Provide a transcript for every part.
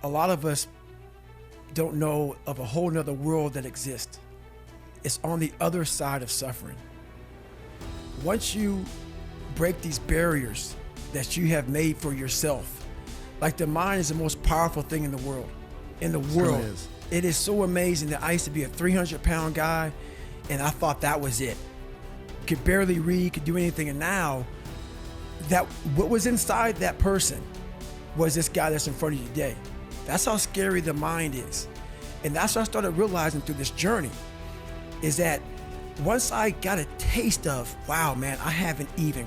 a lot of us don't know of a whole nother world that exists. It's on the other side of suffering. Once you break these barriers that you have made for yourself, like the mind is the most powerful thing in the world. It is so amazing that I used to be a 300-pound guy and I thought that was it. Could barely read, could do anything. And now, that what was inside that person was this guy that's in front of you today. That's how scary the mind is. And that's what I started realizing through this journey, is that once I got a taste of, wow, man, I haven't even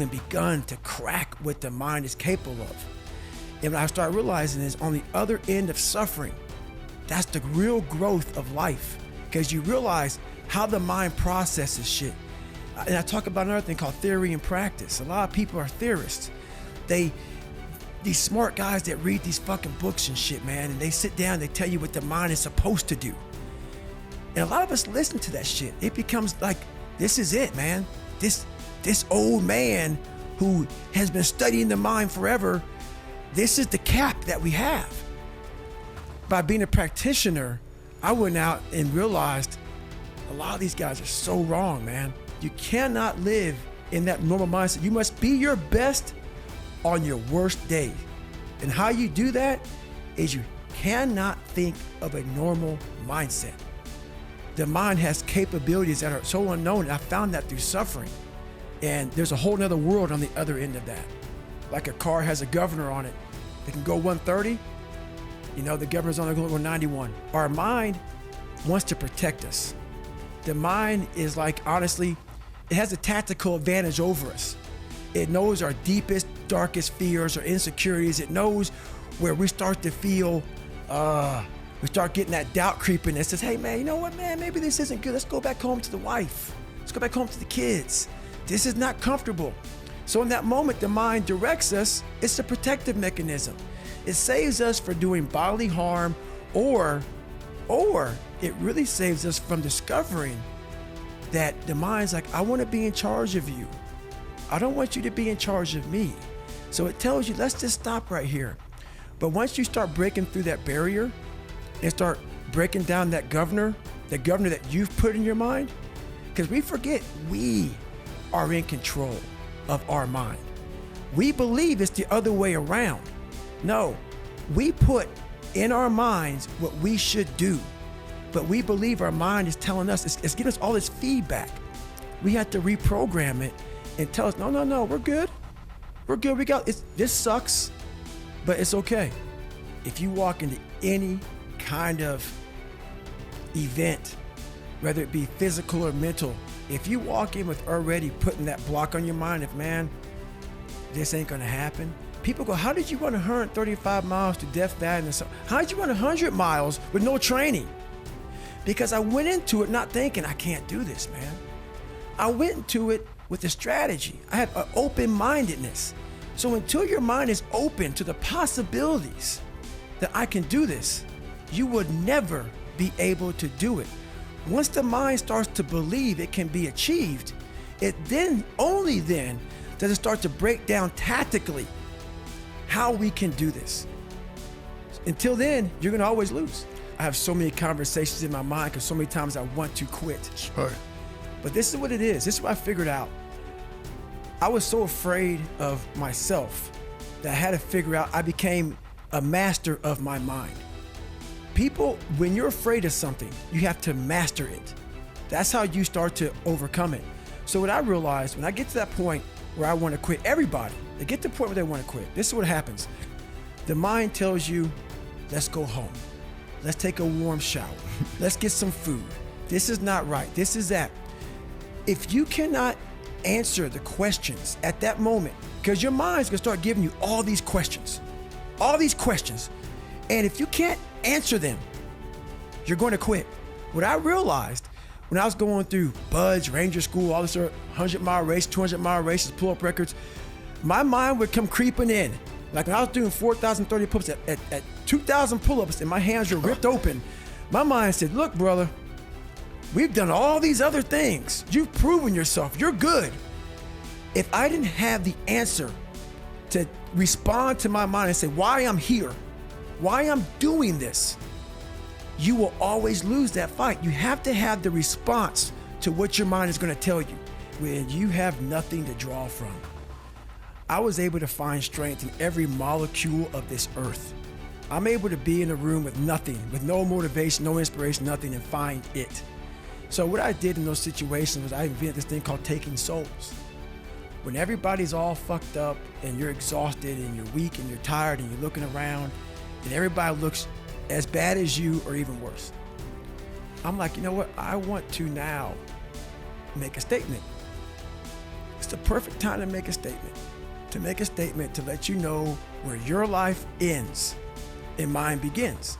begun to crack what the mind is capable of. And what I started realizing is on the other end of suffering, that's the real growth of life, because you realize how the mind processes shit. And I talk about another thing called theory and practice. A lot of people are theorists. These smart guys that read these fucking books and shit, man, and they sit down, they tell you what the mind is supposed to do. And a lot of us listen to that shit. It becomes like, this is it, man. This old man who has been studying the mind forever, this is the cap that we have. By being a practitioner, I went out and realized a lot of these guys are so wrong, man. You cannot live in that normal mindset. You must be your best on your worst day. And how you do that is you cannot think of a normal mindset. The mind has capabilities that are so unknown, and I found that through suffering. And there's a whole nother world on the other end of that. Like a car has a governor on it. It can go 130. The governor's only going 91. Our mind wants to protect us. The mind is like, honestly, it has a tactical advantage over us. It knows our deepest, darkest fears or insecurities. It knows where we start to feel, we start getting that doubt creeping that says, hey man, you know what, man, maybe this isn't good. Let's go back home to the wife. Let's go back home to the kids. This is not comfortable. So in that moment, the mind directs us. It's a protective mechanism. It saves us from doing bodily harm, or it really saves us from discovering that the mind's like, I want to be in charge of you. I don't want you to be in charge of me. So it tells you, let's just stop right here. But once you start breaking through that barrier and start breaking down that governor that you've put in your mind, because we forget we are in control of our mind. We believe it's the other way around. No, we put in our minds what we should do, but we believe our mind is telling us, it's giving us all this feedback. We have to reprogram it and tell us, no, we're good. We're good, this sucks, but it's okay. If you walk into any kind of event, whether it be physical or mental, if you walk in with already putting that block on your mind of, man, this ain't gonna happen. People go, how did you run 135 miles to Death Valley? How did you run 100 miles with no training? Because I went into it not thinking, I can't do this, man. I went into it with a strategy. I have an open-mindedness. So until your mind is open to the possibilities that I can do this, you would never be able to do it. Once the mind starts to believe it can be achieved, only then does it start to break down tactically how we can do this. Until then, you're gonna always lose. I have so many conversations in my mind because so many times I want to quit. Sure. But this is what it is. This is what I figured out. I was so afraid of myself that I had to figure out, I became a master of my mind. People, when you're afraid of something, you have to master it. That's how you start to overcome it. So what I realized, when I get to that point where I want to quit, everybody, they get to the point where they want to quit. This is what happens. The mind tells you, let's go home. Let's take a warm shower. Let's get some food. This is not right. This is that. If you cannot answer the questions at that moment, because your mind's gonna start giving you all these questions. And if you can't answer them, you're going to quit. What I realized when I was going through Buds, Ranger School, all this 100-mile race, 200-mile races, pull-up records, my mind would come creeping in. Like when I was doing 4,030 pull-ups at 2,000 pull-ups and my hands were ripped open, my mind said, look, brother, we've done all these other things. You've proven yourself. You're good. If I didn't have the answer to respond to my mind and say, why I'm here, why I'm doing this, you will always lose that fight. You have to have the response to what your mind is going to tell you when you have nothing to draw from. I was able to find strength in every molecule of this earth. I'm able to be in a room with nothing, with no motivation, no inspiration, nothing, and find it. So what I did in those situations was I invented this thing called taking souls. When everybody's all fucked up and you're exhausted and you're weak and you're tired and you're looking around and everybody looks as bad as you or even worse, I'm like, you know what? I want to now make a statement. It's the perfect time to make a statement. To make a statement to let you know where your life ends and mine begins.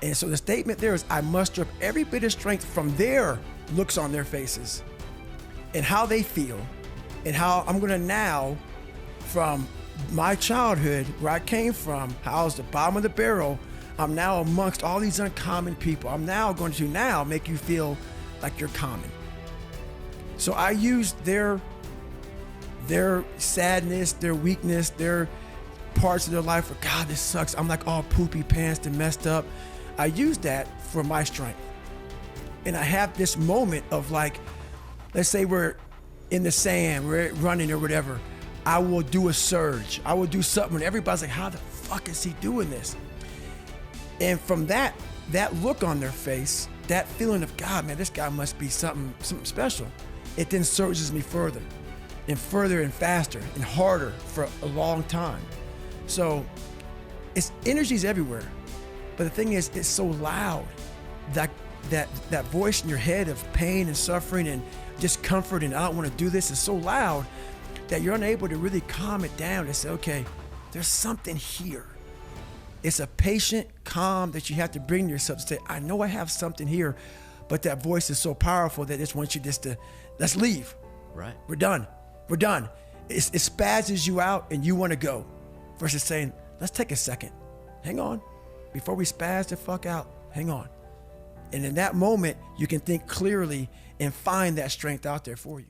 And so the statement there is, I muster up every bit of strength from their looks on their faces and how they feel, and how I'm gonna now, from my childhood, where I came from, how I was the bottom of the barrel, I'm now amongst all these uncommon people. I'm now going to now make you feel like you're common. So I used their sadness, their weakness, their parts of their life where, God, this sucks. I'm like all poopy pants and messed up. I used that for my strength. And I have this moment of like, let's say we're in the sand, we're running or whatever. I will do a surge. I will do something and everybody's like, how the fuck is he doing this? And from that look on their face, that feeling of, God, man, this guy must be something special. It then surges me further and further and faster and harder for a long time. So it's energy's everywhere. But the thing is, it's so loud, that voice in your head of pain and suffering and discomfort and I don't want to do this is so loud that you're unable to really calm it down and say, okay, there's something here. It's a patient calm that you have to bring to yourself to say, I know I have something here, but that voice is so powerful that it just wants you just to, let's leave. Right. We're done. It spazzes you out and you want to go versus saying, let's take a second. Hang on. Before we spaz the fuck out, hang on. And in that moment, you can think clearly and find that strength out there for you.